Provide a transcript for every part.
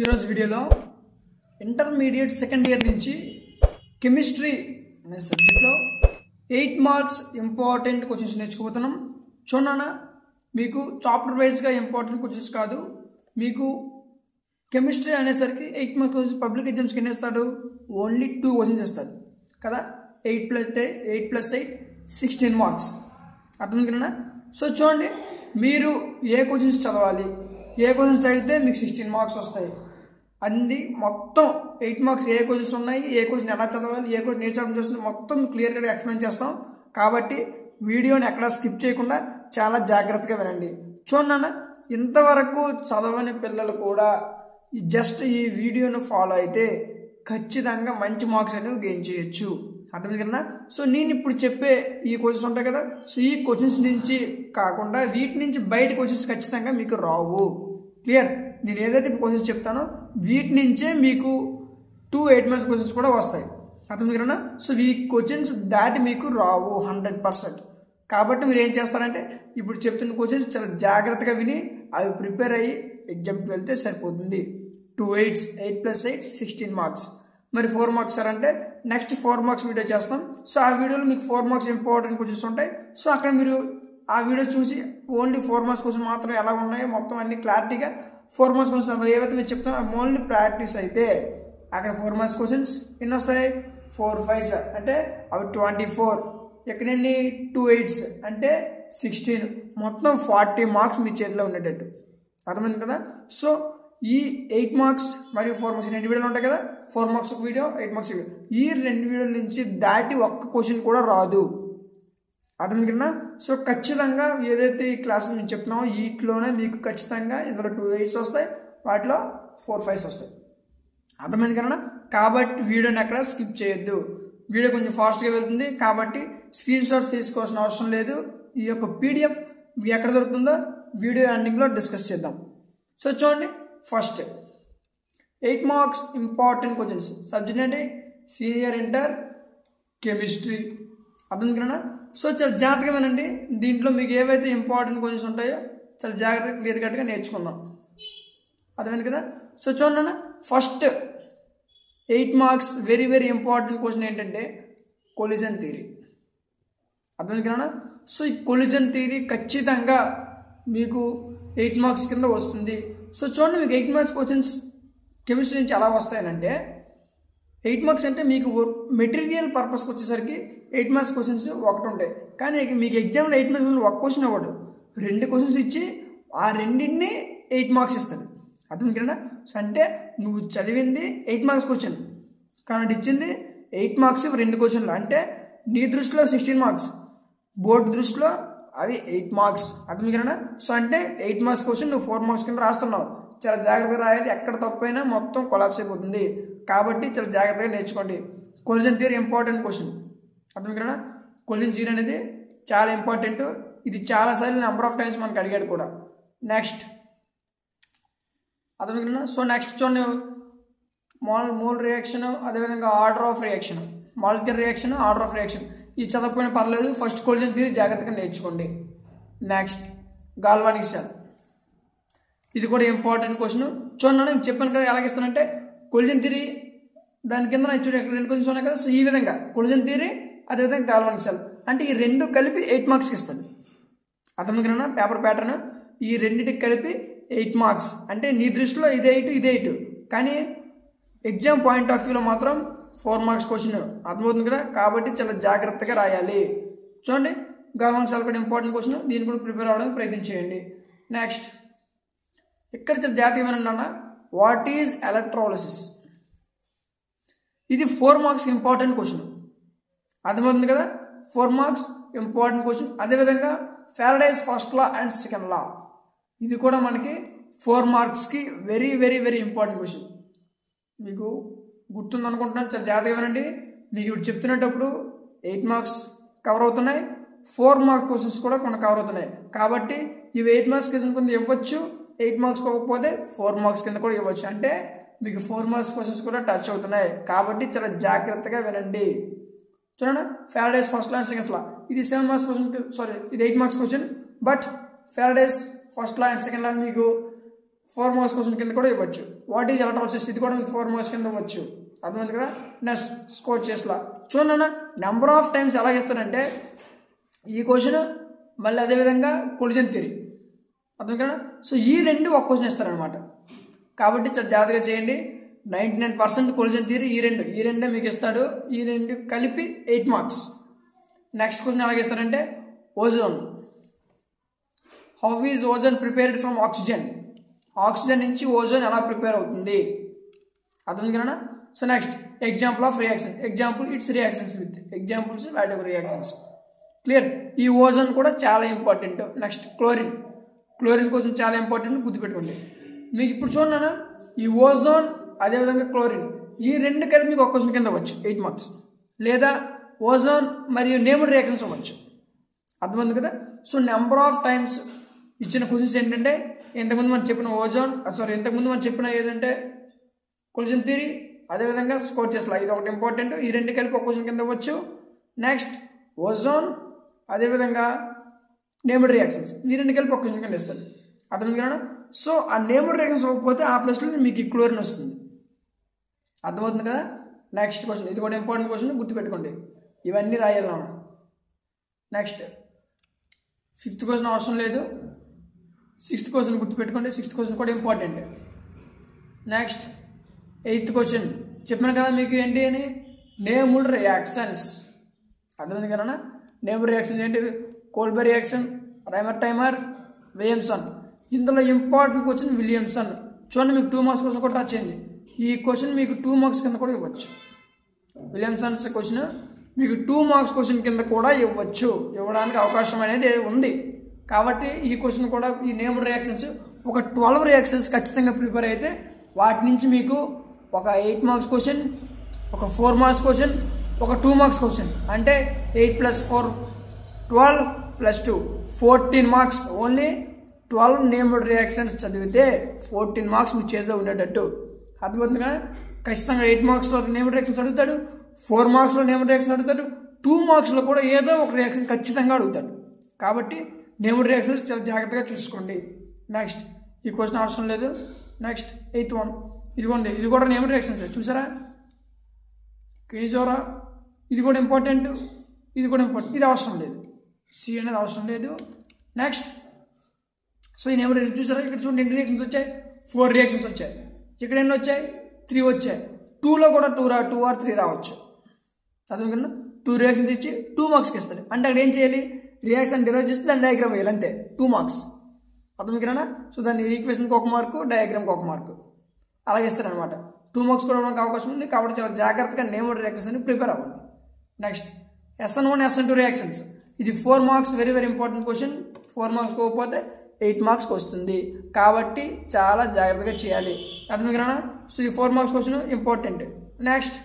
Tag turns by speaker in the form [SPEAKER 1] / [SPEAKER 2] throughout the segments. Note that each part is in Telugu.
[SPEAKER 1] ఈరోజు వీడియోలో ఇంటర్మీడియట్ సెకండ్ ఇయర్ నుంచి కెమిస్ట్రీ అనే సబ్జెక్ట్లో 8 మార్క్స్ ఇంపార్టెంట్ క్వశ్చన్స్ నేర్చుకోబోతున్నాం. చూడనా, మీకు చాప్టర్ వైజ్గా ఇంపార్టెంట్ క్వశ్చన్స్ కాదు. మీకు కెమిస్ట్రీ అనేసరికి 8 మార్క్స్ క్వశ్చన్స్ పబ్లిక్ ఎగ్జామ్స్కి ఎన్ని ఇస్తాడు? ఓన్లీ 2 క్వశ్చన్స్ ఇస్తాడు కదా. 8+8 16 మార్క్స్. అర్థం. సో చూడండి, మీరు ఏ క్వశ్చన్స్ చదవాలి, ఏ క్వశ్చన్స్ చదివితే మీకు 16 మార్క్స్ వస్తాయి అంది మొత్తం 8 మార్క్స్ ఏ క్వశ్చన్స్ ఉన్నాయి, ఏ క్వశ్చన్ ఎలా చదవాలి, ఏ క్వశ్చన్ నేర్చుకోవడం చేస్తుంది మొత్తం క్లియర్గా ఎక్స్ప్లెయిన్ చేస్తాం. కాబట్టి వీడియోని ఎక్కడ స్కిప్ చేయకుండా చాలా జాగ్రత్తగా వినండి. చూడన్నా, ఇంతవరకు చదవని పిల్లలు కూడా జస్ట్ ఈ వీడియోను ఫాలో అయితే ఖచ్చితంగా మంచి మార్క్స్ అనేవి గెయిన్ చేయొచ్చు. అర్థం కన్నా. సో నేను ఇప్పుడు చెప్పే ఈ క్వశ్చన్స్ ఉంటాయి కదా, సో ఈ క్వశ్చన్స్ నుంచి కాకుండా వీటి నుంచి బయట క్వశ్చన్స్ ఖచ్చితంగా మీకు రావు. క్లియర్? నేను ఏదైతే క్వశ్చన్స్ చెప్తానో వీటి నుంచే మీకు 2 8 మార్క్స్ క్వశ్చన్స్ కూడా వస్తాయి. అర్థం కన్నా. సో ఈ క్వశ్చన్స్ దాటి మీకు రావు 100%. కాబట్టి మీరు ఏం చేస్తారంటే ఇప్పుడు చెప్తున్న క్వశ్చన్స్ చాలా జాగ్రత్తగా విని అవి ప్రిపేర్ అయ్యి ఎగ్జామ్కి వెళ్తే సరిపోతుంది. 2 8s 8+8 16 మార్క్స్. మరి 4 మార్క్స్ సార్ అంటే నెక్స్ట్ 4 మార్క్స్ వీడియో చేస్తాం. సో ఆ వీడియోలో మీకు 4 మార్క్స్ ఇంపార్టెంట్ క్వశ్చన్స్ ఉంటాయి. సో అక్కడ మీరు ఆ వీడియో చూసి ఓన్లీ 4 మార్క్స్ క్వశ్చన్ మాత్రం ఎలా ఉన్నాయో మొత్తం అన్ని క్లారిటీగా 4 మార్క్స్ క్వశ్చన్స్ ఏవైతే మీరు చెప్తామో ఓన్లీ ప్రాక్టీస్ అయితే అక్కడ 4 మార్క్స్ క్వశ్చన్స్ ఎన్ని వస్తాయి? 4 5s అంటే అవి 24. ఎక్కడండి 2 8s అంటే 16. మొత్తం 40 మార్క్స్ మీ చేతిలో ఉండేటట్టు. అర్థమైంది కదా. సో ఈ 8 మార్క్స్ మరియు 4 మార్క్స్ 2 వీడియోలు ఉంటాయి కదా. 4 మార్క్స్ వీడియో, 8 మార్క్స్ వీడియో. ఈ 2 వీడియోల నుంచి దాటి ఒక్క క్వశ్చన్ కూడా రాదు. అర్థం కన్నా. సో ఖచ్చితంగా ఏదైతే ఈ క్లాసెస్ నేను చెప్తున్నామో వీటిలోనే మీకు ఖచ్చితంగా ఇందులో 2 8s వస్తాయి, వాటిలో 4 5s వస్తాయి. అర్థమైంది కన్నా. కాబట్టి వీడియోని ఎక్కడ స్కిప్ చేయొద్దు. వీడియో కొంచెం ఫాస్ట్గా వెళ్తుంది కాబట్టి స్క్రీన్ షాట్స్ తీసుకోవాల్సిన అవసరం లేదు. ఈ యొక్క PDF ఎక్కడ దొరుకుతుందో వీడియో ఎండింగ్లో డిస్కస్ చేద్దాం. సో చూడండి, first 8 marks important questions. Subject అంటే సీనియర్ ఇంటర్ కెమిస్ట్రీ. అర్థం కన్నా. సో చాలా జాగ్రత్తగా వినండి. దీంట్లో మీకు ఏవైతే ఇంపార్టెంట్ క్వశ్చన్స్ ఉంటాయో చాలా జాగ్రత్తగా క్లియర్ కట్గా నేర్చుకుందాం. అర్థమైంది కదా. సో చూడండి, first 8 marks very very important question ఏంటంటే కొలిజన్ థియరీ. అర్థమైంది కదా. సో ఈ కొలిజన్ థియరీ ఖచ్చితంగా మీకు 8 మార్క్స్ కింద వస్తుంది. సో చూడండి, మీకు 8 మార్క్స్ క్వశ్చన్స్ కెమిస్ట్రీ నుంచి ఎలా వస్తాయనంటే 8 మార్క్స్ అంటే మీకు మెటీరియల్ పర్పస్కి వచ్చేసరికి 8 మార్క్స్ క్వశ్చన్స్ ఒకటి ఉంటాయి. కానీ మీకు ఎగ్జామ్లో 8 మార్క్స్ ఒక క్వశ్చన్ అవ్వడు, 2 క్వశ్చన్స్ ఇచ్చి ఆ రెండింటిని 8 మార్క్స్ ఇస్తాడు. అర్థం కదా. సో అంటే నువ్వు చదివింది 8 మార్క్స్ క్వశ్చన్, కానీ ఇచ్చింది 8 మార్క్స్ 2 క్వశ్చన్లు. అంటే నీ దృష్టిలో 16 మార్క్స్, బోర్డు దృష్టిలో అవి 8 మార్క్స్. అర్థం కదా. సో అంటే 8 మార్క్స్ క్వశ్చన్ నువ్వు 4 మార్క్స్ కింద రాస్తున్నావు. చాలా జాగ్రత్తగా రాయాలి. ఎక్కడ తప్పైనా మొత్తం కొలాప్స్ అయిపోతుంది. కాబట్టి చాలా జాగ్రత్తగా నేర్చుకోండి. Collision theory important question. అర్థం కదా. కొలిజన్ థియరీ అనేది చాలా ఇంపార్టెంట్. ఇది చాలాసార్లు నెంబర్ ఆఫ్ టైమ్స్ మనకు అడిగాడు కూడా. నెక్స్ట్ అర్థం కదా. సో నెక్స్ట్ చూడండి, మోల్ రియాక్షన్, అదేవిధంగా order of reaction, molecular reaction, order of reaction. ఇది చదవకపోయినా పర్లేదు, ఫస్ట్ కొలిజన్ థియరీ జాగ్రత్తగా నేర్చుకోండి. నెక్స్ట్ గాల్వానిక్ సెల్, ఇది కూడా ఇంపార్టెంట్ క్వశ్చన్. చూడండి, నేను చెప్పాను కదా ఎలాగిస్తానంటే కొలిజన్ థియరీ దాని కింద చూడండి, ఇక్కడ 2 క్వశ్చన్స్ ఉన్నాయి కదా. సో ఈ విధంగా కొలిజన్ థియరీ అదేవిధంగా గాల్వానిక్ సెల్ అంటే ఈ 2 కలిపి 8 మార్క్స్కి ఇస్తాడు. అర్థమైంది కదా. పేపర్ ప్యాటర్న్ ఈ రెండింటికి కలిపి 8 మార్క్స్. అంటే నీ దృష్టిలో ఇది 8 కానీ ఎగ్జామ్ పాయింట్ ఆఫ్ వ్యూలో మాత్రం 4 మార్క్స్ క్వశ్చన్. అర్థమవుతుంది కదా. కాబట్టి చాలా జాగ్రత్తగా రాయాలి. చూడండి, గాల్వానిక్ సెల్ కూడా ఇంపార్టెంట్ క్వశ్చన్. దీన్ని కూడా ప్రిపేర్ అవ్వడానికి ప్రయత్నం చేయండి. నెక్స్ట్ ఇక్కడ చాలా జాగ్రత్తగా వినండి అన్న, వాట్ ఈజ్ ఎలక్ట్రోలసిస్. ఇది 4 మార్క్స్ ఇంపార్టెంట్ క్వశ్చన్. అర్థమవుతుంది కదా. 4 మార్క్స్ ఇంపార్టెంట్ క్వశ్చన్. అదేవిధంగా Faraday's first law and second లా, ఇది కూడా మనకి 4 మార్క్స్కి very very very important question. మీకు గుర్తుంది అనుకుంటున్నాను. చాలా జాగ్రత్తగా వినండి. మీకు ఇప్పుడు చెప్తున్నప్పుడు 8 మార్క్స్ కవర్ అవుతున్నాయి, 4 మార్క్స్ క్వశ్చన్స్ కూడా కొన్ని కవర్ అవుతున్నాయి. కాబట్టి ఇవి 8 మార్క్స్ క్వశ్చన్ కింద ఇవ్వచ్చు, 8 మార్క్స్ కాకపోతే 4 మార్క్స్ కింద కూడా ఇవ్వచ్చు. అంటే మీకు 4 మార్క్స్ క్వశ్చన్స్ కూడా టచ్ అవుతున్నాయి. కాబట్టి చాలా జాగ్రత్తగా వినండి. చూడండి, Faraday's first law and second లా, ఇది 7 మార్క్స్ క్వశ్చన్, సారీ ఇది 8 marks question. But Faraday's first law and second లా మీకు 4 మార్క్స్ క్వశ్చన్ కింద కూడా ఇవ్వచ్చు. వాట్ ఈజ్ ఎలక్ట్రాలిసిస్ ఇది కూడా మీకు 4 మార్క్స్ కింద ఇవ్వచ్చు. అర్థమైంది కదా. నెక్స్ట్ స్కోర్ చేసలా చూడండి నెంబర్ ఆఫ్ టైమ్స్ ఎలా ఇస్తారంటే ఈ క్వశ్చన్ మళ్ళీ అదేవిధంగా కొలిజన్ థియరీ. అర్థం కదా. సో ఈ రెండు ఒక క్వశ్చన్ ఇస్తారనమాట. కాబట్టి చాలా జాగ్రత్తగా చేయండి. 99% కొలిజన్ థియరీ ఈ రెండే మీకు ఇస్తాడు. ఈ రెండు కలిపి 8 మార్క్స్. నెక్స్ట్ క్వశ్చన్ ఎలాగ ఇస్తారంటే ozone. How is ozone prepared from oxygen. Oxygen నుంచి ఓజోన్ ఎలా ప్రిపేర్ అవుతుంది. అర్థం కదా. So next example of reaction. Example it's reactions with examples what ever reactions. Clear. ఈ ఓజోన్ కూడా చాలా ఇంపార్టెంట్. నెక్స్ట్ క్లోరిన్ కోసం చాలా ఇంపార్టెంట్ గుర్తుపెట్టుకోండి. మీకు ఇప్పుడు చూడన్నా ఈ ఓజోన్ అదేవిధంగా క్లోరిన్ ఈ రెండు కలిపి మీకు ఒక క్వశ్చన్ కింద అవ్వచ్చు 8 మార్క్స్. లేదా ఓజోన్ మరియు నేమ్డ్ రియాక్షన్స్ అవ్వచ్చు. అర్థమైంది కదా. సో నెంబర్ ఆఫ్ టైమ్స్ ఇచ్చిన క్వశ్చన్స్ ఏంటంటే ఇంతకుముందు మనం చెప్పిన ఏదంటే కొలిజన్ థియరీ అదేవిధంగా స్కోర్ చేసలా ఇది ఒకటి ఇంపార్టెంట్. ఈ రెండు కలిపి ఒక క్వశ్చన్ కింద అవ్వచ్చు. నెక్స్ట్ ఓజోన్ అదేవిధంగా నేమ్డ్ రియాక్షన్స్ ఈ రెండు కలిపి ఒక క్వశ్చన్ కింద ఇస్తారు. అర్థమైంది కదా. సో ఆ నేమ్డ్ రియాక్షన్స్ అవ్వకపోతే ఆ ప్లేస్లో మీకు ఈ క్లోరిన్ వస్తుంది. అర్థమవుతుంది కదా. నెక్స్ట్ క్వశ్చన్ ఇది కూడా ఇంపార్టెంట్ క్వశ్చన్ గుర్తుపెట్టుకోండి. ఇవన్నీ రాయాలి. నెక్స్ట్ 5th క్వశ్చన్ అవసరం లేదు. 6th క్వశ్చన్ గుర్తుపెట్టుకోండి. 6th క్వశ్చన్ కూడా ఇంపార్టెంట్. నెక్స్ట్ 8th క్వశ్చన్ చెప్పాను కదా మీకు ఏంటి అని నేమ్డ్ రియాక్షన్స్. అర్థమైంది కదా. నేమ్డ్ రియాక్షన్స్ ఏంటి కోల్బర్ రియాక్షన్ రైమర్ టైమర్ విలియమ్సన్. ఇందులో ఇంపార్టెంట్ క్వశ్చన్ విలియమ్సన్. చూడండి మీకు 2 మార్క్స్ క్వశ్చన్ కూడా టచ్ చేయండి. ఈ క్వశ్చన్ మీకు 2 మార్క్స్ కింద కూడా ఇవ్వచ్చు. విలియమ్సన్స్ క్వశ్చన్ మీకు 2 మార్క్స్ క్వశ్చన్ కింద కూడా ఇవ్వడానికి అవకాశం అనేది ఉంది. కాబట్టి ఈ క్వశ్చన్ కూడా ఈ నేమ్డ్ రియాక్షన్స్ ఒక 12 రియాక్షన్స్ ఖచ్చితంగా ప్రిపేర్ అయితే వాటి నుంచి మీకు ఒక 8 మార్క్స్ క్వశ్చన్, ఒక 4 మార్క్స్ క్వశ్చన్, ఒక 2 మార్క్స్ క్వశ్చన్ అంటే 8 + 4 12 + 2 14 మార్క్స్. ఓన్లీ 12 నేమ్డ్ రియాక్షన్స్ చదివితే 14 మార్క్స్ మీ చేతిలో ఉండేటట్టు. అర్థమవుతుందిగా. ఖచ్చితంగా 8 మార్క్స్లో నేమ్డ్ రియాక్షన్స్ అడుగుతాడు, 4 మార్క్స్లో నేమ్డ్ రియాక్షన్ అడుగుతాడు, 2 మార్క్స్లో కూడా ఏదో ఒక రియాక్షన్ ఖచ్చితంగా అడుగుతాడు. కాబట్టి నేమ్డ్ రియాక్షన్స్ చాలా జాగ్రత్తగా చూసుకోండి. నెక్స్ట్ ఈ క్వశ్చన్ అవసరం లేదు. నెక్స్ట్ 8th వన్ ఇదిగోండి. ఇది కూడా నేమ్డ్ రియాక్షన్స్ చూసారా. కినిజోరా ఇది కూడా ఇంపార్టెంట్. ఇది అవసరం లేదు. సి అనేది అవసరం లేదు. నెక్స్ట్ సో ఈ నేమ్డ్ రియాక్షన్ చూసారా. ఇక్కడ చూడండి ఎన్ని రియాక్షన్స్ వచ్చాయి 4 రియాక్షన్స్ వచ్చాయి. ఇక్కడ ఎన్ని వచ్చాయి 3 వచ్చాయి. 2లో కూడా 2 or 3 రావచ్చు. చదువుకున్నా 2 రియాక్షన్స్ ఇచ్చి 2 మార్క్స్కి ఇస్తాడు. అంటే అక్కడ ఏం చేయాలి రియాక్షన్ డిరైవ్ చేస్తే దాని డయాగ్రామ్ వేయాలి అంతే 2 మార్క్స్. అర్థమైనా. సో దాన్ని ఈక్వేషన్కి 1 మార్కు డయాగ్రామ్కి 1 మార్కు అలాగే ఇస్తారనమాట. 2 మార్క్స్ కూడా అవడానికి అవకాశం ఉంది. కాబట్టి చాలా జాగ్రత్తగా నేమ్డ్ రియాక్షన్స్ అని ప్రిపేర్ అవ్వండి. నెక్స్ట్ SN1 SN2 రియాక్షన్స్ ఇది 4 marks very important question. 4 marks పోతే 8 మార్క్స్కి వస్తుంది. కాబట్టి చాలా జాగ్రత్తగా చేయాలి. అర్థమైనా. సో ఈ 4 marks question important. Next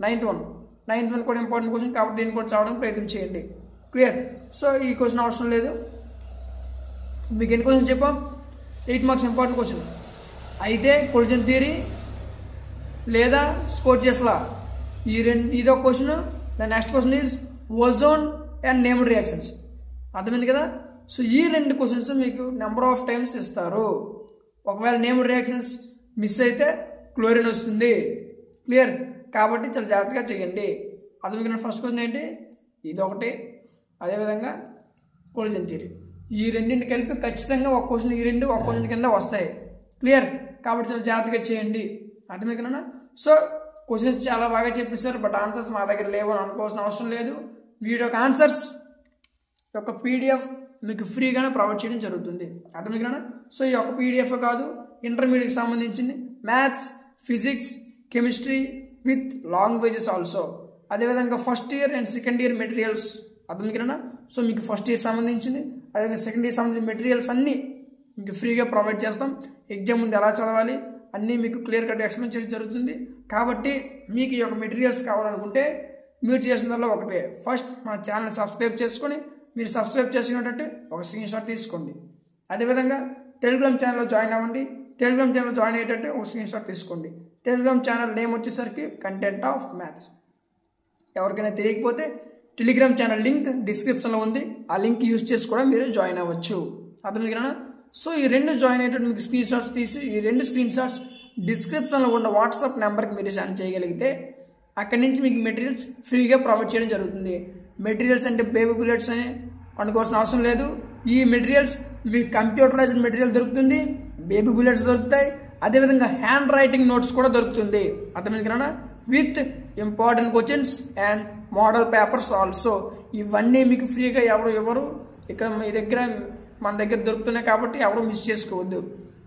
[SPEAKER 1] 9th one కూడా ఇంపార్టెంట్ క్వశ్చన్. కాబట్టి దీన్ని కూడా చదవడానికి ప్రయత్నం చేయండి. క్లియర్. సో ఈ క్వశ్చన్ అవసరం లేదు. మీకు ఎన్ని క్వశ్చన్స్ చెప్పాం 8 మార్క్స్ ఇంపార్టెంట్ క్వశ్చన్ అయితే కొలిజన్ థియరీ లేదా స్కోర్ చేసలా ఇదో question. The next question is ozone and named reactions. అర్థమైంది కదా. సో ఈ 2 క్వశ్చన్స్ మీకు నెంబర్ ఆఫ్ టైమ్స్ ఇస్తారు. ఒకవేళ నేమ్డ్ రియాక్షన్స్ మిస్ అయితే క్లోరిన్ వస్తుంది. క్లియర్. కాబట్టి చాలా జాగ్రత్తగా చేయండి. అర్థమైనా. ఫస్ట్ క్వశ్చన్ ఏంటి ఇదొకటి అదేవిధంగా కొలిజన్ థియరీ ఈ రెండింటిని కలిపి ఖచ్చితంగా ఒక క్వశ్చన్ ఈ రెండు ఒక క్వశ్చన్ కింద వస్తాయి. క్లియర్. కాబట్టి చాలా జాగ్రత్తగా చేయండి. అర్థమైనా. సో క్వశ్చన్స్ చాలా బాగా చెప్పిస్తారు. బట్ ఆన్సర్స్ మా దగ్గర లేవు అని అనుకోవాల్సిన అవసరం లేదు. వీడియోకి ఆన్సర్స్ యొక్క PDF మీకు ఫ్రీగానే ప్రొవైడ్ చేయడం జరుగుతుంది. అర్థమైనా. సో ఈ యొక్క PDF కాదు ఇంటర్మీడియట్కి సంబంధించింది maths, physics, chemistry with languages also. అదేవిధంగా first year and second year materials. అర్థమైనా. సో మీకు ఫస్ట్ ఇయర్ సంబంధించింది అదేవిధంగా సెకండ్ ఇయర్ సంబంధించిన మెటీరియల్స్ అన్నీ మీకు ఫ్రీగా ప్రొవైడ్ చేస్తాం. ఎగ్జామ్ ముందు ఎలా చదవాలి అన్నీ మీకు క్లియర్ కట్ ఎక్స్ప్లెయిన్ చేయడం జరుగుతుంది. కాబట్టి మీకు ఈ యొక్క మెటీరియల్స్ కావాలనుకుంటే మీరు చేసినలో ఒకటే ఫస్ట్ మా ఛానల్ సబ్స్క్రైబ్ చేసుకొని మీరు సబ్స్క్రైబ్ చేసుకునేటట్టు ఒక స్క్రీన్ షాట్ తీసుకోండి. అదేవిధంగా టెలిగ్రామ్ ఛానల్లో జాయిన్ అవ్వండి. టెలిగ్రామ్ ఛానల్ జాయిన్ అయ్యేటట్టు ఒక స్క్రీన్ షాట్ తీసుకోండి. టెలిగ్రామ్ ఛానల్ నేమ్ వచ్చేసరికి కంటెంట్ ఆఫ్ మ్యాథ్స్. ఎవరికైనా తెలియకపోతే టెలిగ్రామ్ ఛానల్ లింక్ డిస్క్రిప్షన్లో ఉంది. ఆ లింక్ యూజ్ చేసి కూడా మీరు జాయిన్ అవ్వచ్చు. అర్థమైనా. సో ఈ రెండు జాయిన్ అయ్యేటట్టు మీకు స్క్రీన్ షాట్స్ తీసి ఈ రెండు స్క్రీన్ షాట్స్ డిస్క్రిప్షన్లో ఉన్న వాట్సాప్ నెంబర్కి మీరు సెండ్ చేయగలిగితే అక్కడి నుంచి మీకు మెటీరియల్స్ ఫ్రీగా ప్రొవైడ్ చేయడం జరుగుతుంది. మెటీరియల్స్ అంటే బేబీ బుల్లెట్స్ అని అనుకోవాల్సిన అవసరం లేదు. ఈ మెటీరియల్స్ మీకు కంప్యూటరైజ్డ్ మెటీరియల్ దొరుకుతుంది, బేబీ బుల్లెట్స్ దొరుకుతాయి, అదేవిధంగా హ్యాండ్ రైటింగ్ నోట్స్ కూడా దొరుకుతుంది. అర్థమైంది కదా, with important questions and model papers also. ఇవన్నీ మీకు ఫ్రీగా ఎవరు ఇక్కడ మీ దగ్గర మన దగ్గర దొరుకుతున్నాయి కాబట్టి ఎవరు మిస్ చేసుకోవద్దు.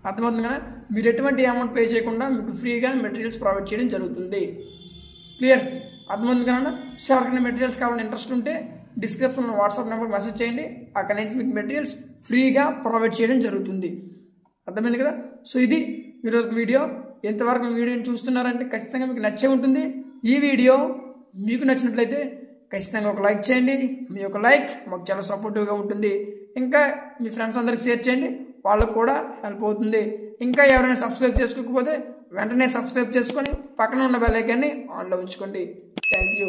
[SPEAKER 1] అర్థమవుతుంది కదా, మీరు ఎటువంటి అమౌంట్ పే చేయకుండా మీకు ఫ్రీగా మెటీరియల్స్ ప్రొవైడ్ చేయడం జరుగుతుంది. క్లియర్, అర్థమవుతుంది కదా. ఎవరికైనా మెటీరియల్స్ కావాలని ఇంట్రెస్ట్ ఉంటే డిస్క్రిప్షన్లో వాట్సాప్ నెంబర్కి మెసేజ్ చేయండి, అక్కడ నుంచి మీకు మెటీరియల్స్ ఫ్రీగా ప్రొవైడ్ చేయడం జరుగుతుంది. అర్థమైంది కదా. సో ఇది ఈరోజు వీడియో. ఎంతవరకు మీ వీడియోని చూస్తున్నారంటే ఖచ్చితంగా మీకు నచ్చే ఉంటుంది. ఈ వీడియో మీకు నచ్చినట్లయితే ఖచ్చితంగా ఒక లైక్ చేయండి. మీ యొక్క లైక్ మాకు చాలా సపోర్టివ్గా ఉంటుంది. ఇంకా మీ ఫ్రెండ్స్ అందరికి షేర్ చేయండి, వాళ్ళకు కూడా హెల్ప్ అవుతుంది. ఇంకా ఎవరైనా సబ్స్క్రైబ్ చేసుకోకపోతే వెంటనే సబ్స్క్రైబ్ చేసుకొని పక్కన ఉన్న బెల్ ఐకాన్ని ఆన్లో ఉంచుకోండి. Thank you.